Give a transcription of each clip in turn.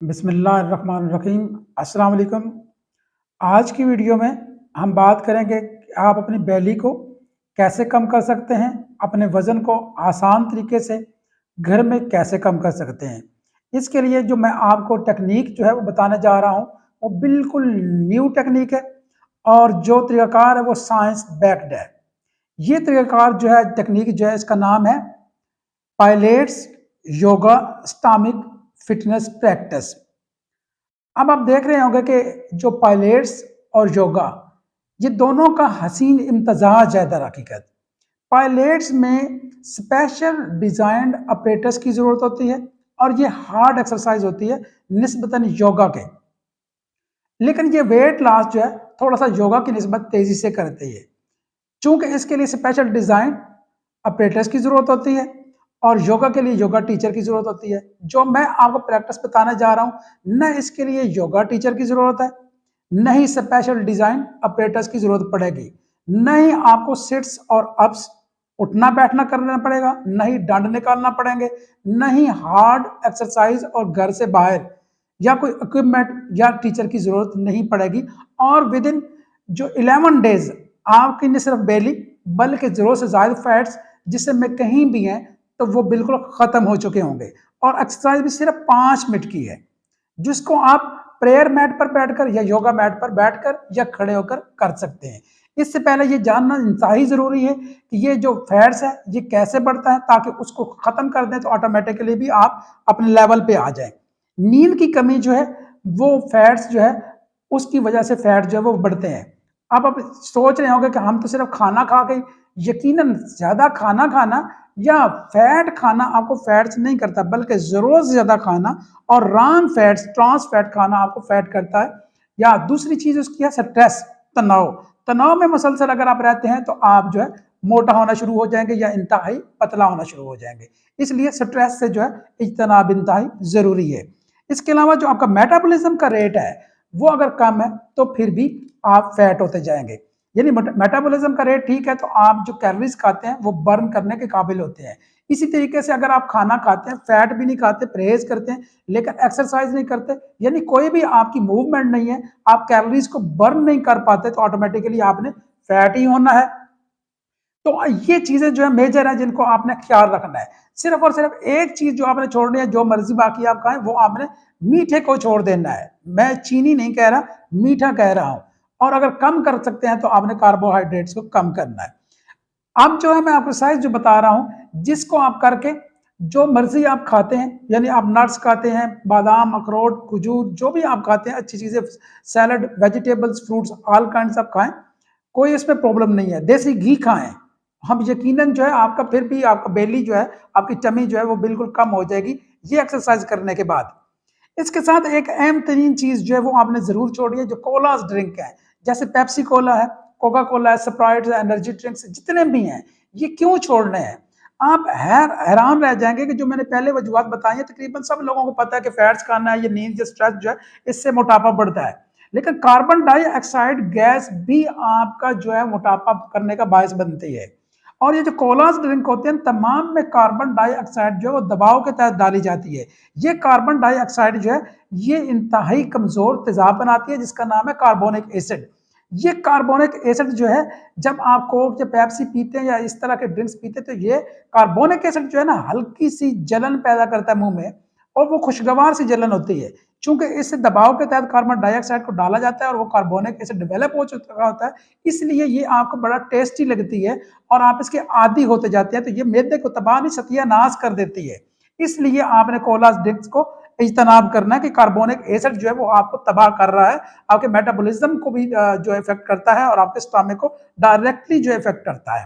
बिस्मिल्लाहिर्रहमानिर्रहीम। अस्सलाम वालेकुम। आज की वीडियो में हम बात करेंगे कि आप अपनी बैली को कैसे कम कर सकते हैं, अपने वज़न को आसान तरीके से घर में कैसे कम कर सकते हैं। इसके लिए जो मैं आपको टेक्नीक जो है वो बताने जा रहा हूँ, वो बिल्कुल न्यू टेक्नीक है और जो तरीक़ाकार है वो साइंस बैक्ड है। ये तरीक़ाकार जो है, टेक्नीक जो है, इसका नाम है pilots yoga stomach fitness practice. अब आप देख रहे होंगे कि जो पायलट्स और योगा, ये दोनों का हसीन इम्तजाज है। दर हकीकत पायलट्स में स्पेशल डिजाइंड अपरेटस की जरूरत होती है और ये हार्ड एक्सरसाइज होती है निस्बतन योगा के। लेकिन ये वेट लॉस जो है थोड़ा सा योगा की निस्बत तेजी से करती है, चूंकि इसके लिए स्पेशल डिजाइन अपरेटस की जरूरत होती है और योगा के लिए योगा टीचर की जरूरत होती है। जो मैं आपको प्रैक्टिस बताने जा रहा हूं, न इसके लिए योगा टीचर की जरूरत है, न ही स्पेशल डिजाइन अपरेटस की जरूरत पड़ेगी, न ही आपको सिट्स और अप्स उठना बैठना करना पड़ेगा, न ही डंड निकालना पड़ेंगे, न ही हार्ड एक्सरसाइज और घर से बाहर या कोई इक्विपमेंट या टीचर की जरूरत नहीं पड़ेगी। और विद इन जो 11 डेज आपकी न सिर्फ बेली बल्कि जरूरत से ज्यादा फैट्स जिससे में कहीं भी हैं तो वो बिल्कुल खत्म हो चुके होंगे। और एक्सरसाइज भी सिर्फ 5 मिनट की है, जिसको आप प्रेयर मैट पर बैठकर या योगा मैट पर बैठकर या खड़े होकर कर सकते हैं। इससे पहले ये जानना इंतहाई जरूरी है कि ये जो फैट्स है ये कैसे बढ़ता है, ताकि उसको खत्म कर दें तो ऑटोमेटिकली भी आप अपने लेवल पे आ जाए। नींद की कमी जो है वो फैट्स जो है उसकी वजह से फैट जो है वो बढ़ते हैं। अब आप सोच रहे होंगे कि हम तो सिर्फ खाना खा के, यकीनन ज्यादा खाना खाना या फैट खाना आपको फैट्स नहीं करता, बल्कि जरूरत से ज्यादा खाना और रॉन्ग फैट्स ट्रांस फैट खाना आपको फैट करता है। या दूसरी चीज उसकी है स्ट्रेस, तनाव। तनाव में मुसलसल अगर आप रहते हैं तो आप जो है मोटा होना शुरू हो जाएंगे या इंतहाई पतला होना शुरू हो जाएंगे। इसलिए स्ट्रेस से जो है इज्तनाब इंतहाई जरूरी है। इसके अलावा जो आपका मेटाबॉलिज्म का रेट है वो अगर कम है तो फिर भी आप फैट होते जाएंगे। यानी मेटाबॉलिज्म का रेट ठीक है तो आप जो कैलोरीज खाते हैं वो बर्न करने के काबिल होते हैं। इसी तरीके से अगर आप खाना खाते हैं, फैट भी नहीं खाते, परहेज करते हैं, लेकिन एक्सरसाइज नहीं करते, यानी कोई भी आपकी मूवमेंट नहीं है, आप कैलोरीज को बर्न नहीं कर पाते, तो ऑटोमेटिकली आपने फैट ही होना है। तो ये चीजें जो है मेजर है जिनको आपने ख्याल रखना है। सिर्फ और सिर्फ एक चीज जो आपने छोड़नी है, जो मर्जी बाकी आप खाएं, वो आपने मीठे को छोड़ देना है। मैं चीनी नहीं कह रहा, मीठा कह रहा हूं। और अगर कम कर सकते हैं तो आपने कार्बोहाइड्रेट्स को कम करना है। अब जो है मैं आपको एक्सरसाइज जो बता रहा हूं, जिसको आप करके जो मर्जी आप खाते हैं, यानी आप नट्स खाते हैं, बादाम, अखरोट, खजूर, जो भी आप खाते हैं, अच्छी चीजें, salad, vegetables, fruits, all kind of खाएं, कोई इसमें प्रॉब्लम नहीं है। देसी घी खाएं, हम यकीनन जो है आपका फिर भी आपका बेली जो है, आपकी टमी जो है वो बिल्कुल कम हो जाएगी ये एक्सरसाइज करने के बाद। इसके साथ एक अहम तरीन चीज जो है वो आपने जरूर छोड़ी है, जो कोलास ड्रिंक है, जैसे पेप्सी कोला है, कोका कोला है, स्प्राइट है, एनर्जी ड्रिंक्स जितने भी हैं, ये क्यों छोड़ने हैं। आप हैरान रह जाएंगे कि जो मैंने पहले वजूहत बताई है, तकरीबन सब लोगों को पता है कि फैट्स खाना है, ये नींद, स्ट्रेस जो है इससे मोटापा बढ़ता है। लेकिन कार्बन डाइऑक्साइड गैस भी आपका जो है मोटापा करने का बायस बनती है। और ये जो कोलास ड्रिंक होते हैं तमाम में कार्बन डाइऑक्साइड जो है वो दबाव के तहत डाली जाती है। ये कार्बन डाइऑक्साइड जो है ये इंतहाई कमजोर तेजाब बनाती है, जिसका नाम है कार्बोनिक एसिड। ये कार्बोनिक एसिड जो है, जब आप कोक या पेप्सी पीते हैं या इस तरह के ड्रिंक्स पीते हैं, तो ये कार्बोनिक एसिड जो है ना हल्की सी जलन पैदा करता है मुंह में, और वो खुशगवार सी जलन होती है। चूंकि इस दबाव के तहत कार्बन डाइऑक्साइड को डाला जाता है और वो कार्बोनिक एसिड डेवलप हो चुका होता है, इसलिए ये आपको बड़ा टेस्टी लगती है और आप इसके आदी होते जाते हैं। तो ये मैदे को तबाह नहीं, सत्यानाश कर देती है। इसलिए आपने कोला ड्रिंक्स को इज्तनाब करना है कि कार्बोनिक एसिड जो है वो आपको तबाह कर रहा है, आपके मेटाबॉलिज्म को भी जो इफेक्ट करता है और आपके स्टमक को डायरेक्टली जो इफेक्ट करता है।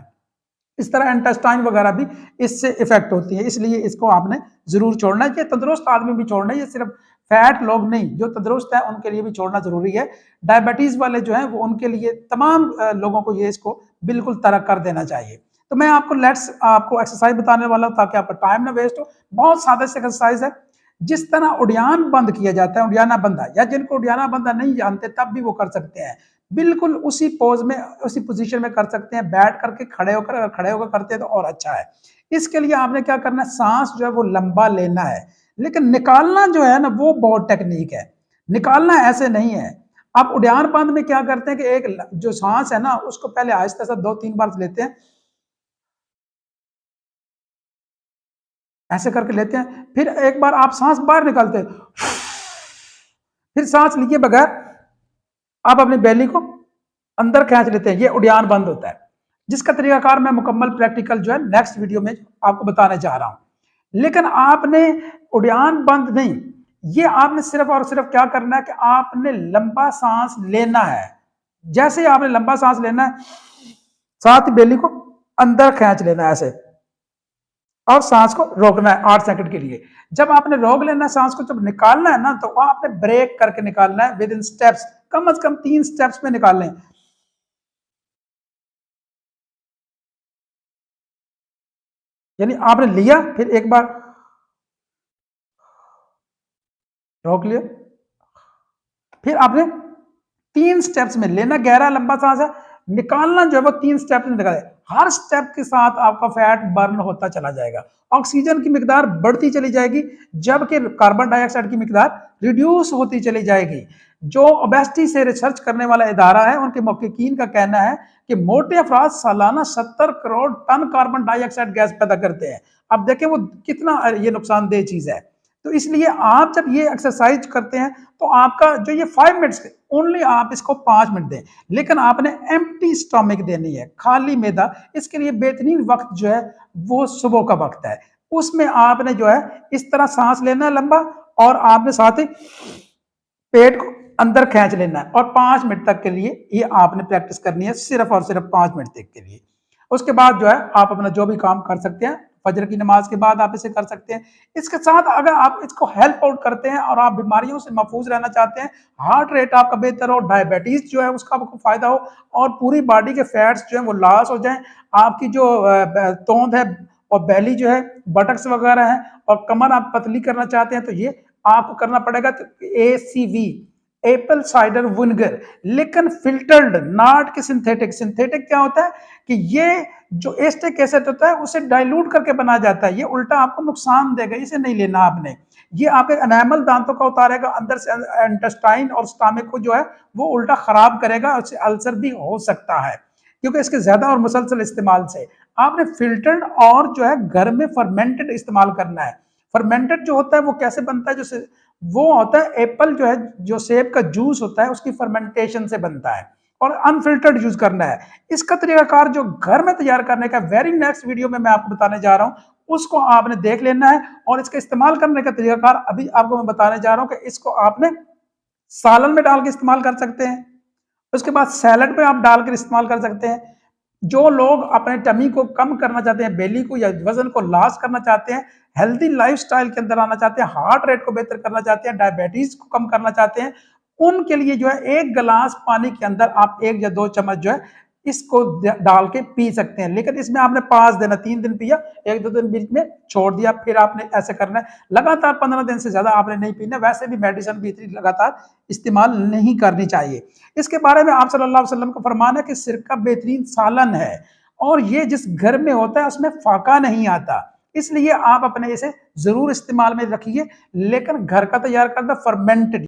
इस तरह इंटेस्टाइन वगैरह भी इससे इफेक्ट होती है, इसलिए इसको आपने जरूर छोड़ना है। ये तंदुरुस्त आदमी भी छोड़ना है, ये सिर्फ फैट लोग नहीं, जो तंदुरुस्त है उनके लिए भी छोड़ना जरूरी है। डायबिटीज वाले जो है वो उनके लिए तमाम लोगों को ये इसको बिल्कुल तरक कर देना चाहिए। तो मैं आपको एक्सरसाइज बताने वाला हूं ताकि आपका टाइम ना वेस्ट हो। बहुत सादा सी एक्सरसाइज है। जिस तरह उड़ियान बंद किया जाता है, उड़ियाना बंदा, या जिनको उड़ियाना बंदा नहीं जानते तब भी वो कर सकते हैं, बिल्कुल उसी पोज में, उसी पोजीशन में कर सकते हैं, बैठ करके, खड़े होकर। अगर खड़े होकर करते हैं तो और अच्छा है। इसके लिए आपने क्या करना है, सांस जो है वो लंबा लेना है। लेकिन निकालना जो है ना वो बहुत टेक्निक है, निकालना ऐसे नहीं है। आप उड़ान बंद में क्या करते हैं कि एक जो सांस है ना उसको पहले आहिस्ता से 2-3 बार लेते हैं, ऐसे करके लेते हैं, फिर एक बार आप सांस बाहर निकालते हैं, फिर सांस लिए बगैर आप अपनी बैली को अंदर खींच लेते हैं, ये उड़ान बंद होता है। जिसका तरीकाकार मैं मुकम्मल प्रैक्टिकल जो है नेक्स्ट वीडियो में आपको बताने जा रहा हूं। लेकिन आपने उड़ान बंद नहीं, ये आपने सिर्फ और सिर्फ क्या करना है कि आपने लंबा सांस लेना है। जैसे ही आपने लंबा सांस लेना है, साथ ही बेली को अंदर खींच लेना है ऐसे, और सांस को रोकना है 8 सेकंड के लिए। जब आपने रोक लेना है सांस को, जब निकालना है ना तो आपने ब्रेक करके निकालना है विद इन स्टेप्स, कम से कम 3 स्टेप्स में निकाल लें। यानी आपने लिया, फिर एक बार रोक लिया, फिर आपने 3 स्टेप्स में लेना, गहरा लंबा सांस है, निकालना जो है वो 3 स्टेप में निकाले। हर स्टेप के साथ आपका फैट बर्न होता चला जाएगा, ऑक्सीजन की मिकदार बढ़ती चली जाएगी, जबकि कार्बन डाइऑक्साइड की मिकदार रिड्यूस होती चली जाएगी। जो ओबेसिटी से रिसर्च करने वाला इदारा है, उनके मुहक्किकीन का कहना है कि मोटे अफराद सालाना 70 crore ton carbon dioxide gas पैदा करते हैं। अब देखें वो कितना ये नुकसानदेह चीज है। तो इसलिए आप जब ये एक्सरसाइज करते हैं तो आपका जो ये 5 मिनट्स ओनली, आप इसको 5 मिनट दें, लेकिन आपने एम्प्टी स्टमक देनी है, खाली मैदा। इसके लिए बेहतरीन वक्त जो है वो सुबह का वक्त है। उसमें आपने जो है इस तरह सांस लेना है लंबा, और आपने साथ ही पेट को अंदर खींच लेना है, और 5 मिनट तक के लिए ये आपने प्रैक्टिस करनी है, सिर्फ और सिर्फ 5 मिनट तक के लिए। उसके बाद जो है आप अपना जो भी काम कर सकते हैं, फजर की नमाज के बाद आप इसे कर सकते हैं। इसके साथ अगर आप इसको हेल्प आउट करते हैं और आप बीमारियों से महफूज रहना चाहते हैं, हार्ट रेट आपका बेहतर हो, डायबिटीज जो है उसका आपको फायदा हो, और पूरी बॉडी के फैट्स जो है वो लॉस हो जाए, आपकी जो तोंद है और बैली जो है, बटक्स वगैरह है, और कमर आप पतली करना चाहते हैं, तो ये आपको करना पड़ेगा ACV, एप्पल साइडर विनेगर, लेकिन फिल्टर्ड, नॉट कि सिंथेटिक। सिंथेटिक क्या होता है कि ये जो एस्टिक एसिड होता है उसे डाइल्यूट करके बनाया जाता है, ये उल्टा आपको नुकसान देगा, इसे नहीं लेना आपने। ये आपके एनामल दांतों का उतारेगा, अंदर से इंटेस्टाइन और स्टमक को जो है वो उल्टा खराब करेगा, उससे अल्सर भी हो सकता है, क्योंकि इसके ज्यादा और मुसलसल इस्तेमाल से। आपने फिल्टर्ड और जो है घर में फर्मेंटेड इस्तेमाल करना है। फर्मेंटेड जो होता है वो कैसे बनता है, जो वो होता है एप्पल जो है, जो सेब का जूस होता है उसकी फर्मेंटेशन से बनता है, और अनफिल्टर्ड यूज करना है। इसका तरीकाकार जो घर में तैयार करने का वेरी नेक्स्ट वीडियो में मैं आपको बताने जा रहा हूं, उसको आपने देख लेना है। और इसका इस्तेमाल करने का तरीकाकार अभी आपको मैं बताने जा रहा हूं कि इसको आपने सालन में डाल के इस्तेमाल कर सकते हैं, उसके बाद सैलड पे आप डालकर इस्तेमाल कर सकते हैं। जो लोग अपने टमी को कम करना चाहते हैं, बेली को या वजन को लॉस करना चाहते हैं, हेल्दी लाइफस्टाइल के अंदर आना चाहते हैं, हार्ट रेट को बेहतर करना चाहते हैं, डायबिटीज को कम करना चाहते हैं, उनके लिए जो है 1 गिलास पानी के अंदर आप 1 या 2 चम्मच जो है इसको डाल के पी सकते हैं। लेकिन इसमें आपने 5 दिन, 3 दिन पिया, 1-2 दिन बीच में छोड़ दिया, फिर आपने ऐसे करना है लगातार 15 दिन से ज्यादा आपने नहीं पीना। वैसे भी मेडिसिन भी इतनी लगातार इस्तेमाल नहीं करनी चाहिए। इसके बारे में आप सल्लल्लाहु अलैहि वसल्लम का फरमान है कि सिरका बेहतरीन सालन है, और ये जिस घर में होता है उसमें फाका नहीं आता, इसलिए आप अपने इसे जरूर इस्तेमाल में रखिए, लेकिन घर का तैयार करना फर्मेंटेड